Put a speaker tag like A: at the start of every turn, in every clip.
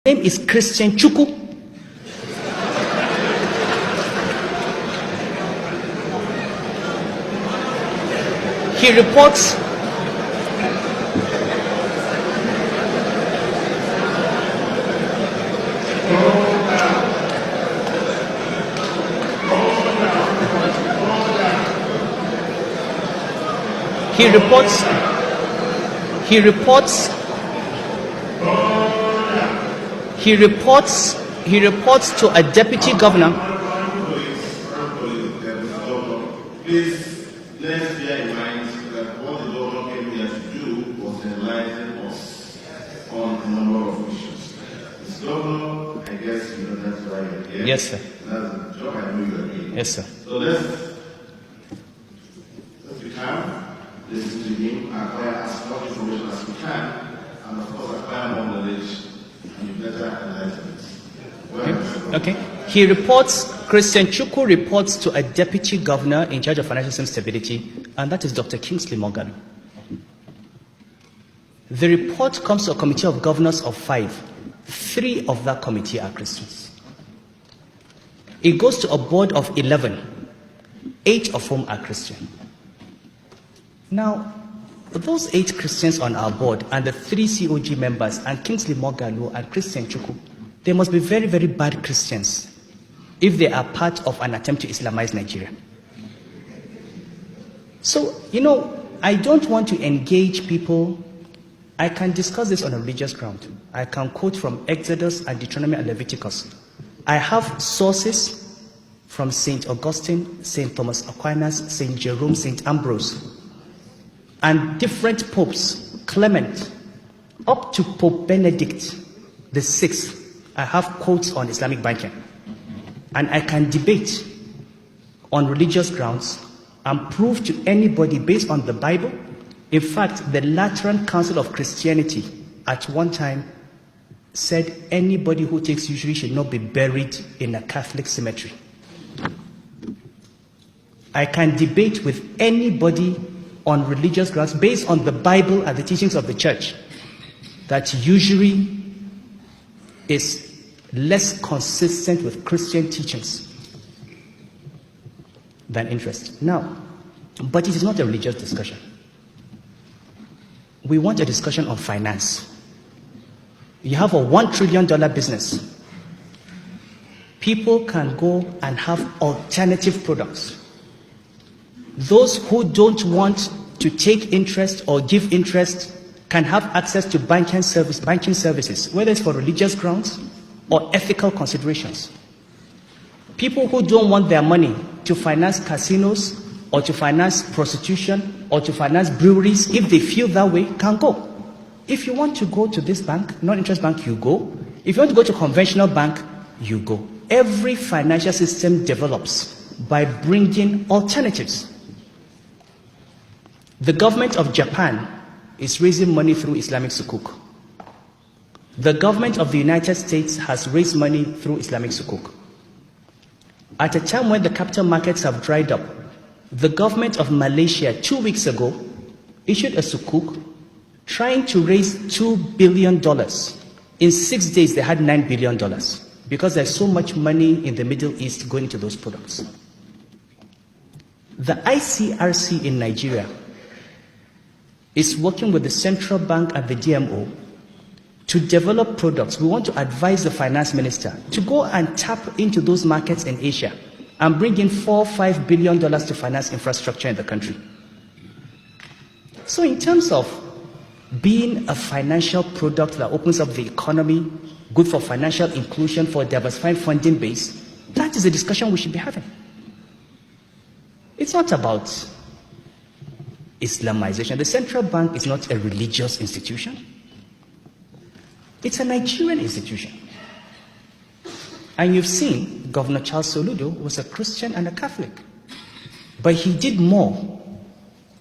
A: name is Christian Chuku. He reports to a deputy governor.
B: Please, let's bear in mind that what the governor came here to do was enlighten us on a number of issues. This governor, I guess you know that's why you're here.
A: Yes, sir.
B: That's the job I know you're doing.
A: Yes, sir.
B: So let's be calm, listen to him, acquire as much information as we can, and of course acquire more knowledge and better enlightenment.
A: Okay. Christian Chuku reports to a deputy governor in charge of financial system stability, and that is Dr. Kingsley Morgan. The report comes to a committee of governors of 5. 3 of that committee are Christians. It goes to a board of 11, 8 of whom are Christian. Now, those 8 Christians on our board and the 3 COG members and Kingsley Morgan and Christian Chuku, they must be very, very bad Christians if they are part of an attempt to Islamize Nigeria. So, I don't want to engage people. I can discuss this on a religious ground. I can quote from Exodus and Deuteronomy and Leviticus. I have sources from St. Augustine, St. Thomas Aquinas, St. Jerome, St. Ambrose, and different popes, Clement, up to Pope Benedict the Sixth. I have quotes on Islamic banking. And I can debate on religious grounds and prove to anybody based on the Bible. In fact, the Lateran Council of Christianity at one time said anybody who takes usury should not be buried in a Catholic cemetery. I can debate with anybody on religious grounds based on the Bible and the teachings of the church that usury is less consistent with Christian teachings than interest. Now, but it is not a religious discussion. We want a discussion on finance. You have a $1 trillion business. People can go and have alternative products. Those who don't want to take interest or give interest can have access to banking services, whether it's for religious grounds or ethical considerations. People who don't want their money to finance casinos or to finance prostitution or to finance breweries, if they feel that way, can go. If you want to go to this bank, non-interest bank, you go. If you want to go to conventional bank, you go. Every financial system develops by bringing alternatives. The government of Japan is raising money through Islamic sukuk. The government of the United States has raised money through Islamic sukuk. At a time when the capital markets have dried up, the government of Malaysia 2 weeks ago issued a sukuk trying to raise $2 billion. In 6 days, they had $9 billion because there's so much money in the Middle East going into those products. The ICRC in Nigeria is working with the central bank and the DMO to develop products. We want to advise the finance minister to go and tap into those markets in Asia and bring in $4-5 billion to finance infrastructure in the country. So in terms of being a financial product that opens up the economy, good for financial inclusion, for a diversified funding base, that is a discussion we should be having. It's not about Islamization. The central bank is not a religious institution. It's a Nigerian institution. And you've seen Governor Charles Soludo was a Christian and a Catholic. But he did more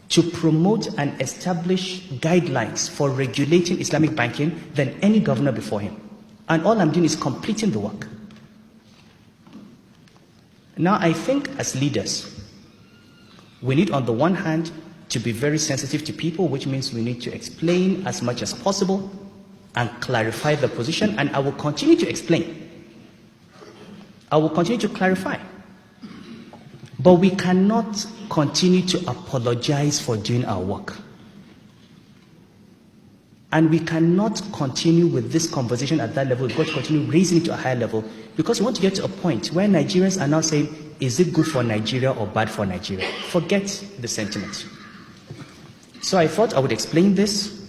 A: to promote and establish guidelines for regulating Islamic banking than any governor before him. And all I'm doing is completing the work. Now, I think as leaders, we need on the one hand to be very sensitive to people, which means we need to explain as much as possible and clarify the position, and I will continue to explain. I will continue to clarify. But we cannot continue to apologize for doing our work. And we cannot continue with this conversation at that level. We've got to continue raising it to a higher level, because we want to get to a point where Nigerians are now saying, is it good for Nigeria or bad for Nigeria? Forget the sentiment. So I thought I would explain this.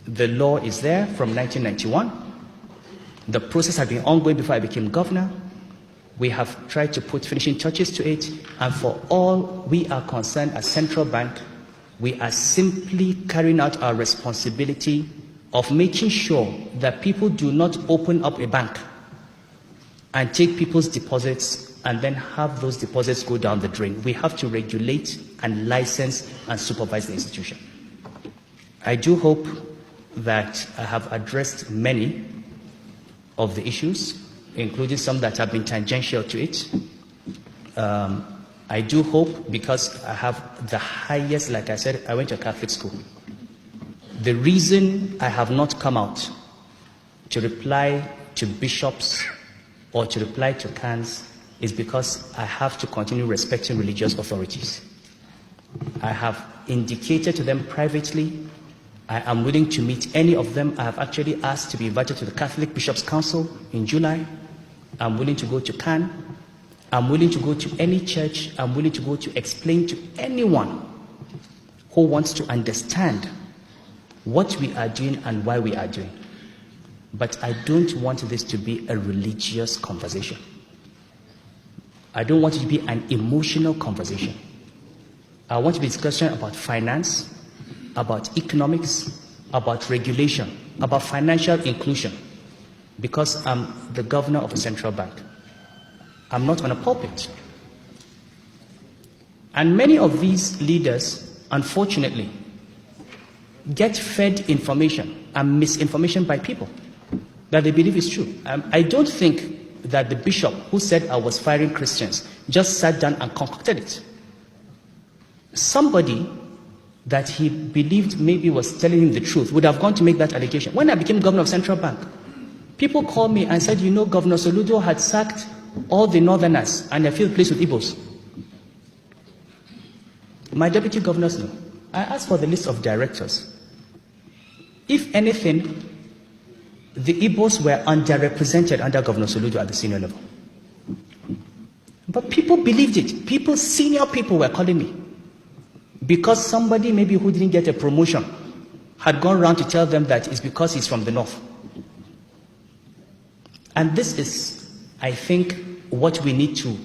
A: The law is there from 1991. The process had been ongoing before I became governor. We have tried to put finishing touches to it, and for all we are concerned as central bank, we are simply carrying out our responsibility of making sure that people do not open up a bank and take people's deposits and then have those deposits go down the drain. We have to regulate and license and supervise the institution. I do hope that I have addressed many of the issues, including some that have been tangential to it. I do hope, because I have the highest, like I said, I went to a Catholic school. The reason I have not come out to reply to bishops or to reply to cans is because I have to continue respecting religious authorities. I have indicated to them privately I am willing to meet any of them. I have actually asked to be invited to the Catholic Bishops' Council in July. I'm willing to go to Kano. I'm willing to go to any church. I'm willing to go to explain to anyone who wants to understand what we are doing and why we are doing. But I don't want this to be a religious conversation. I don't want it to be an emotional conversation. I want to be discussing about finance, about economics, about regulation, about financial inclusion, because I'm the governor of a central bank. I'm not on a pulpit. And many of these leaders, unfortunately, get fed information and misinformation by people that they believe is true. I don't think that the bishop who said I was firing Christians just sat down and concocted it. Somebody that he believed maybe was telling him the truth would have gone to make that allegation. When I became governor of Central Bank, people called me and said, you know, Governor Soludo had sacked all the northerners and they filled the place with Igbos. My deputy governors know. I asked for the list of directors. If anything, the Igbos were underrepresented under Governor Soludo at the senior level. But people believed it. People, senior people were calling me. Because somebody maybe who didn't get a promotion had gone around to tell them that it's because he's from the north. And this is, I think, what we need to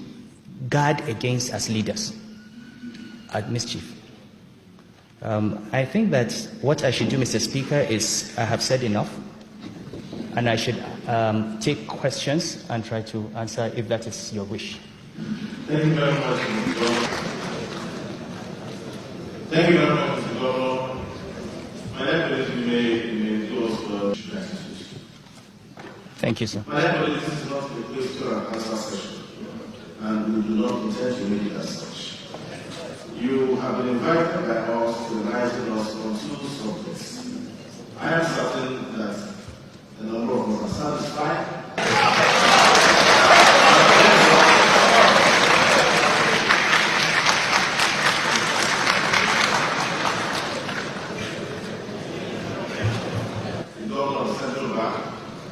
A: guard against as leaders at mischief. I think that what I should do, Mr. Speaker, is I have said enough, and I should take questions and try to answer if that is your wish.
B: Thank you very much, Mr. Governor. Thank you very much, Mr. Governor. My deputy, you may do us messages.
A: Thank you, sir.
B: My deputy, this is not a question and answer session, and we do not intend to make it as such. You have been invited by us to enlighten us on two subjects. I am certain that a number of us are satisfied.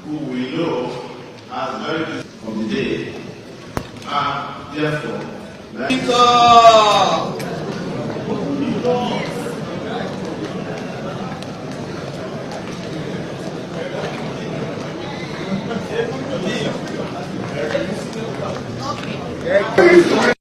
B: Who we know has very good of the day, and therefore,
C: Okay.